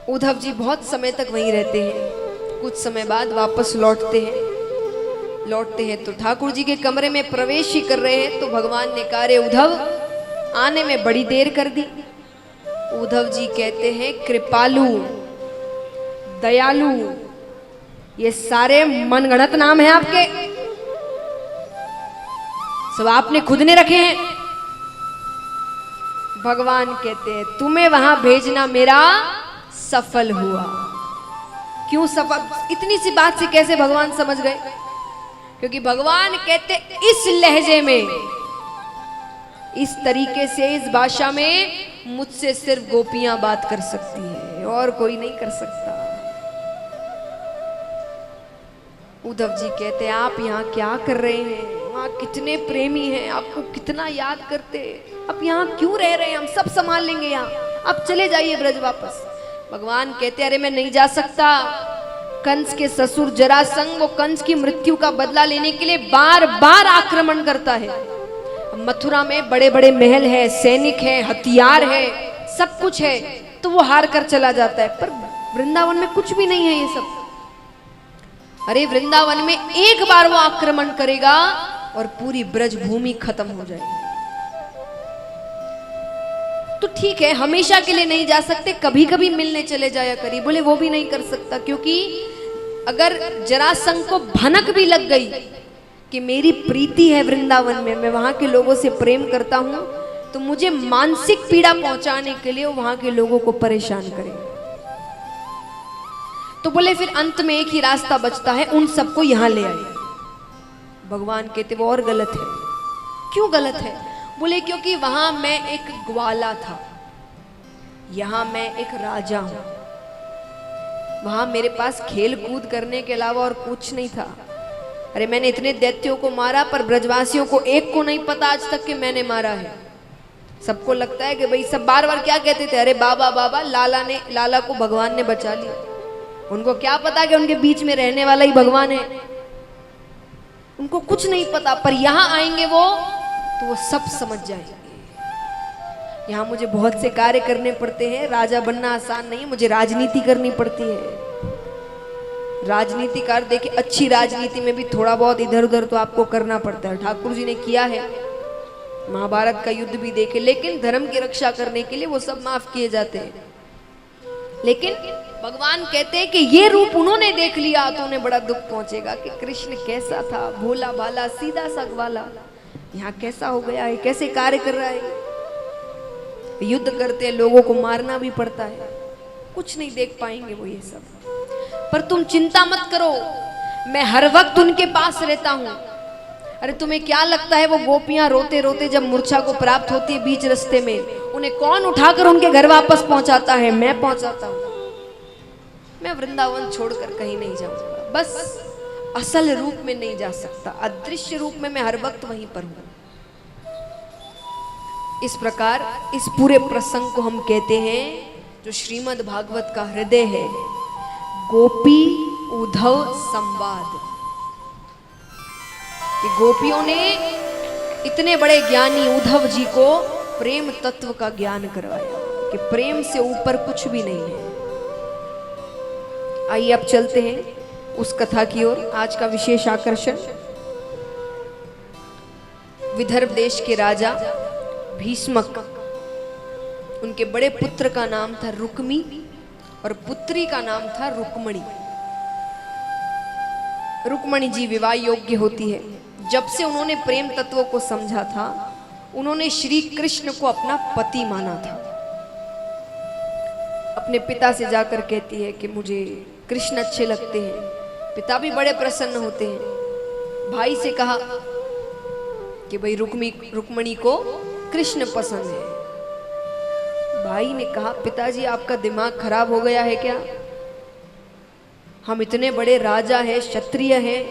उद्धव जी बहुत समय तक वहीं रहते हैं। कुछ समय बाद वापस लौटते हैं तो ठाकुर जी के कमरे में प्रवेश ही कर रहे हैं तो भगवान ने कहा, रे उद्धव, आने में बड़ी देर कर दी। उद्धव जी कहते हैं, कृपालु, दयालु, ये सारे मनगढ़ंत नाम हैं आपके, सब आपने खुद ने रखे हैं। भगवान कहते हैं, तुम्हें वहां भेजना मेरा सफल हुआ। क्यों सफल? इतनी सी बात से कैसे भगवान समझ गए? क्योंकि भगवान कहते, इस लहजे में, इस तरीके से, इस भाषा में मुझसे सिर्फ गोपियां बात कर सकती है और कोई नहीं कर सकता। उद्धव जी कहते हैं, आप यहाँ क्या कर रहे हैं? वहाँ कितने प्रेमी हैं, आपको कितना याद करते हैं, आप यहाँ क्यों रह रहे हैं? हम सब संभाल लेंगे यहाँ, आप चले जाइए ब्रज वापस। भगवान कहते, अरे मैं नहीं जा सकता। कंस के ससुर जरासंध, वो कंस की मृत्यु का बदला लेने के लिए बार बार आक्रमण करता है। मथुरा में बड़े बड़े महल है, सैनिक है, हथियार है, सब कुछ है, तो वो हार कर चला जाता है। पर वृंदावन में कुछ भी नहीं है ये सब। अरे वृंदावन में एक बार वो आक्रमण करेगा और पूरी ब्रज भूमि खत्म हो जाएगी। तो ठीक है, हमेशा के लिए नहीं जा सकते, कभी कभी मिलने चले जाया करिए। बोले वो भी नहीं कर सकता, क्योंकि अगर जरासंध को भनक भी लग गई कि मेरी प्रीति है वृंदावन में, मैं वहां के लोगों से प्रेम करता हूं, तो मुझे मानसिक पीड़ा पहुंचाने के लिए वो वहां के लोगों को परेशान करेगा। तो बोले फिर अंत में एक ही रास्ता बचता है, उन सबको यहां ले आए। भगवान कहते वो और गलत है। क्यों गलत है? बोले क्योंकि वहां मैं एक ग्वाला था, यहां मैं एक राजा हूं। वहां मेरे पास खेल कूद करने के अलावा और कुछ नहीं था। अरे मैंने इतने दैत्यों को मारा, पर ब्रजवासियों को एक को नहीं पता आज तक कि मैंने मारा है। सबको लगता है कि भाई, सब बार बार क्या कहते थे, अरे बाबा बाबा, लाला को भगवान ने बचा लिया। उनको क्या पता कि उनके बीच में रहने वाला ही भगवान है, उनको कुछ नहीं पता। पर यहां आएंगे वो, तो वो सब समझ जाएंगे। यहाँ मुझे बहुत से कार्य करने पड़ते हैं, राजा बनना आसान नहीं है, मुझे राजनीति करनी पड़ती है। राजनीतिकार देखिए, अच्छी राजनीति में भी थोड़ा बहुत इधर उधर तो आपको करना पड़ता है। ठाकुर जी ने किया है, महाभारत का युद्ध भी देखे, लेकिन धर्म की रक्षा करने के लिए वो सब माफ किए जाते हैं। लेकिन भगवान कहते हैं कि ये रूप उन्होंने देख लिया तो उन्हें बड़ा दुख पहुंचेगा कि कृष्ण कैसा था, भोला भाला सीधा सा ग्वाला, यहाँ कैसा हो गया है, कैसे कार्य कर रहा है। युद्ध करते हैं, लोगों को मारना भी पड़ता है, कुछ नहीं देख पाएंगे वो ये सब। पर तुम चिंता मत करो, मैं हर वक्त उनके पास रहता हूं। अरे तुम्हें क्या लगता है, वो गोपियां रोते रोते जब मूर्छा को प्राप्त होती है बीच रास्ते में, उन्हें कौन उठाकर उनके घर वापस पहुंचाता है? मैं पहुंचाता हूं। मैं वृंदावन छोड़कर कहीं नहीं जाऊंगा, बस असल रूप में नहीं जा सकता, अदृश्य रूप में मैं हर वक्त वहीं पर हूं। इस प्रकार इस पूरे प्रसंग को हम कहते हैं, जो श्रीमद् भागवत का हृदय है, गोपी उद्धव संवाद। कि गोपियों ने इतने बड़े ज्ञानी उद्धव जी को प्रेम तत्व का ज्ञान करवाया कि प्रेम से ऊपर कुछ भी नहीं है। आइए अब चलते हैं उस कथा की ओर। आज का विशेष आकर्षण विदर्भ देश के राजा भीष्मक, उनके बड़े पुत्र का नाम था रुक्मी और पुत्री का नाम था रुक्मणी। रुक्मणी जी विवाह योग्य होती है। जब से उन्होंने प्रेम तत्व को समझा था, उन्होंने श्री कृष्ण को अपना पति माना था। अपने पिता से जाकर कहती है कि मुझे कृष्ण अच्छे लगते हैं। पिता भी बड़े प्रसन्न होते हैं। भाई से कहा कि भाई रुक्मणी को कृष्ण पसंद है। भाई ने कहा, पिताजी आपका दिमाग खराब हो गया है क्या? हम इतने बड़े राजा हैं, क्षत्रिय हैं,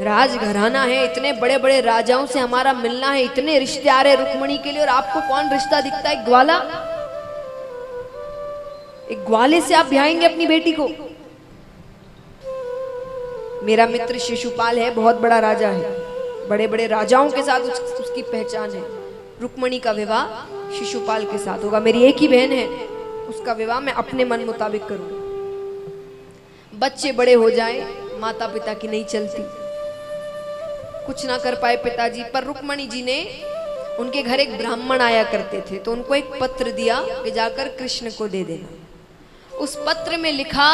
राजघराना है, इतने बड़े बड़े राजाओं से हमारा मिलना है, इतने रिश्ते आ रहे रुक्मणी के लिए, और आपको कौन रिश्ता दिखता है? ग्वाला, एक ग्वाले से आप ब्याहेंगे अपनी बेटी को? मेरा मित्र शिशुपाल है, बहुत बड़ा राजा है, बड़े बड़े राजाओं के साथ उसकी पहचान है। रुक्मणी का विवाह शिशुपाल के साथ होगा। मेरी एक ही बहन है, उसका विवाह मैं अपने मन मुताबिक करूंगी। बच्चे बड़े हो जाए, माता पिता की नहीं चलती, कुछ ना कर पाए पिताजी, पर रुक्मणी जी ने, उनके घर एक ब्राह्मण आया करते थे, तो उनको एक पत्र दिया कि जाकर कृष्ण को दे देना। उस पत्र में लिखा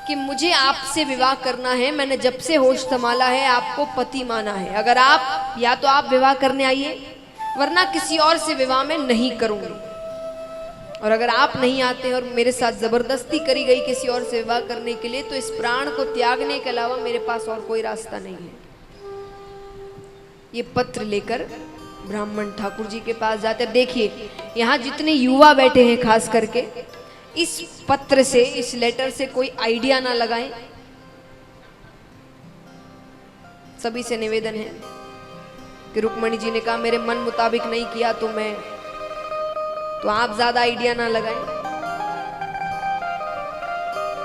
कि मुझे आपसे विवाह करना है, मैंने जब से होश संभाला है आपको पति माना है, अगर आप, या तो आप विवाह करने आइए, वरना किसी और से विवाह मैं नहीं करूंगी, और अगर आप नहीं आते और मेरे साथ जबरदस्ती करी गई किसी और से विवाह करने के लिए, तो इस प्राण को त्यागने के अलावा मेरे पास और कोई रास्ता नहीं है। ये पत्र लेकर ब्राह्मण ठाकुर जी के पास जाते। देखिए यहाँ जितने युवा बैठे हैं, खास करके इस पत्र से, इस लेटर से कोई आइडिया ना लगाएं। सभी से निवेदन है कि रुक्मणी जी ने कहा मेरे मन मुताबिक नहीं किया तो आप ज्यादा आइडिया ना लगाएं।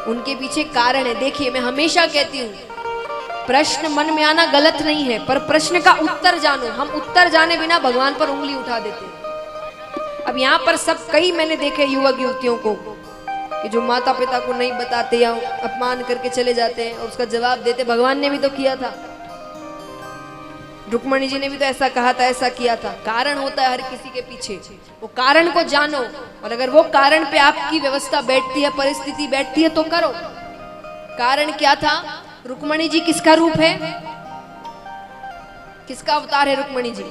उनके पीछे कारण है। देखिए मैं हमेशा कहती हूं, प्रश्न मन में आना गलत नहीं है, पर प्रश्न का उत्तर जानो। हम उत्तर जाने बिना भगवान पर उंगली उठा देते हैं। अब यहाँ पर सब कई मैंने देखे युवक युवतियों को कि जो माता पिता को नहीं बताते या अपमान करके चले जाते हैं और उसका जवाब देते। भगवान ने भी तो किया था, रुक्मणी जी ने भी तो ऐसा कहा था, ऐसा किया था। कारण होता है हर किसी के पीछे, वो कारण को जानो, और अगर वो कारण पे आपकी व्यवस्था बैठती है, परिस्थिति बैठती है तो करो। कारण क्या था? रुक्मणी जी किसका रूप है? किसका अवतार है रुक्मणी जी?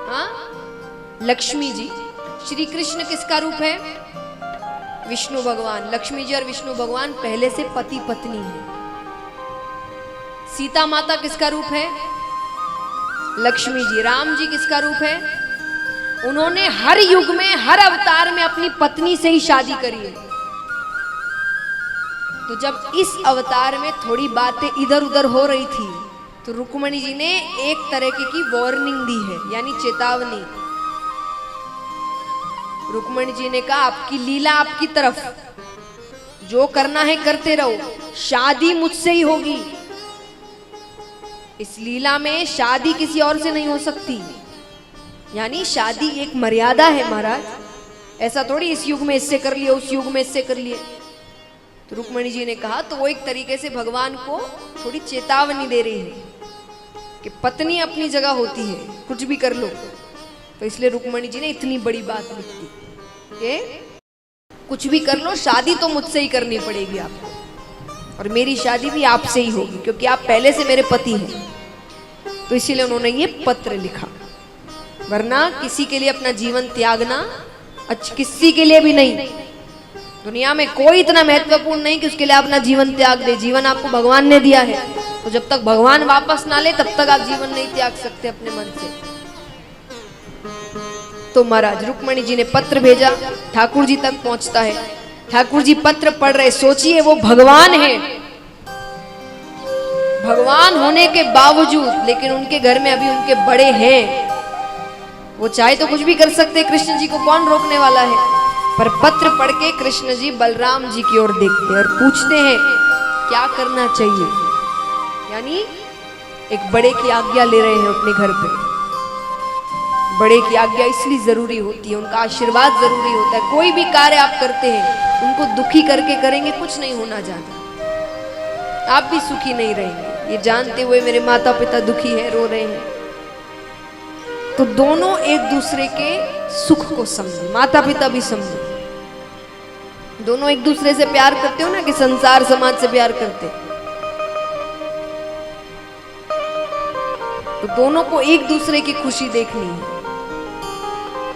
हाँ, लक्ष्मी जी। श्री कृष्ण किसका रूप है? विष्णु भगवान। लक्ष्मी जी और विष्णु भगवान पहले से पति पत्नी है। सीता माता किसका रूप है? लक्ष्मी जी। राम जी किसका रूप है? उन्होंने हर युग में, हर अवतार में अपनी पत्नी से ही शादी करी है। तो जब इस अवतार में थोड़ी बातें इधर उधर हो रही थी, तो रुक्मणी जी ने एक तरह की वार्निंग दी है, यानी चेतावनी। रुक्मणी जी ने कहा आपकी लीला आपकी तरफ, जो करना है करते रहो, शादी मुझसे ही होगी। इस लीला में शादी किसी और से नहीं हो सकती, यानी शादी एक मर्यादा है महाराज। ऐसा थोड़ी इस युग में इससे कर लिए, उस युग में इससे कर लिए। तो रुक्मणी जी ने कहा, तो वो एक तरीके से भगवान को थोड़ी चेतावनी दे रही है कि पत्नी अपनी जगह होती है, कुछ भी कर लो। तो इसलिए रुक्मणी जी ने इतनी बड़ी बात लिख दी कि कुछ भी कर लो, शादी तो मुझसे ही करनी पड़ेगी आपको, और मेरी शादी भी आपसे ही होगी, क्योंकि आप पहले से मेरे पति हैं। तो इसीलिए उन्होंने ये पत्र लिखा, वरना किसी के लिए अपना जीवन त्यागना किसी के लिए भी नहीं। दुनिया में कोई इतना महत्वपूर्ण नहीं कि उसके लिए अपना जीवन त्याग दे। जीवन आपको भगवान ने दिया है, तो जब तक भगवान वापस ना ले तब तक आप जीवन नहीं त्याग सकते अपने मन से। तो महाराज रुक्मणी जी ने पत्र भेजा, ठाकुर जी तक पहुंचता है। ठाकुर जी पत्र पढ़ रहे, सोचिए वो भगवान है, भगवान होने के बावजूद, लेकिन उनके घर में अभी उनके बड़े हैं, वो चाहे तो कुछ भी कर सकते, कृष्ण जी को कौन रोकने वाला है। पर पत्र पढ़ के कृष्ण जी बलराम जी की ओर देखते और पूछते हैं क्या करना चाहिए, यानी एक बड़े की आज्ञा ले रहे हैं अपने घर पे। बड़े की आज्ञा इसलिए जरूरी होती है, उनका आशीर्वाद जरूरी होता है। कोई भी कार्य आप करते हैं उनको दुखी करके करेंगे, कुछ नहीं होना जाता, आप भी सुखी नहीं रहेंगे। ये जानते हुए मेरे माता पिता दुखी है, रो रहे हैं, तो दोनों एक दूसरे के सुख को समझे, माता पिता भी समझे। दोनों एक दूसरे से प्यार करते हो ना, कि संसार समाज से प्यार करते, तो दोनों को एक दूसरे की खुशी देखनी है।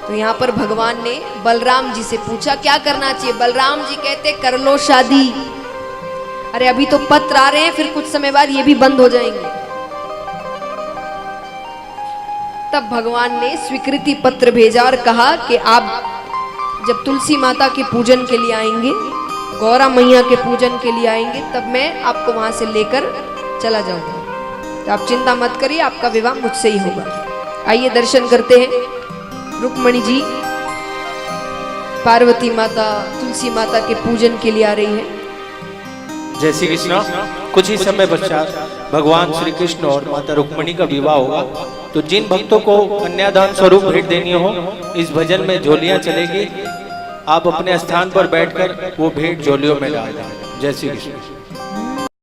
तो यहाँ पर भगवान ने बलराम जी से पूछा क्या करना चाहिए। बलराम जी कहते कर लो शादी। अरे अभी तो पत्र आ रहे हैं, फिर कुछ समय बाद ये भी बंद हो जाएंगे। तब भगवान ने स्वीकृति पत्र भेजा और कहा कि आप जब तुलसी माता के पूजन के लिए आएंगे, गौरा मैया के पूजन के लिए आएंगे, तब मैं आपको वहां से लेकर चला जाऊंगा। तो आप चिंता मत करिए, आपका विवाह मुझसे ही होगा। आइए दर्शन करते हैं। रुक्मणी जी पार्वती माता, तुलसी माता के पूजन के लिए आ रही है। जय श्री कृष्ण। कुछ ही समय पश्चात भगवान श्री कृष्ण और माता रुक्मणी का विवाह होगा। तो जिन भक्तों को कन्यादान स्वरूप भेंट देनी हो, इस भजन में झोलियां चलेगी। आप अपने स्थान पर बैठकर वो भेंट झोलियों में डाल दें। जय श्री कृष्ण।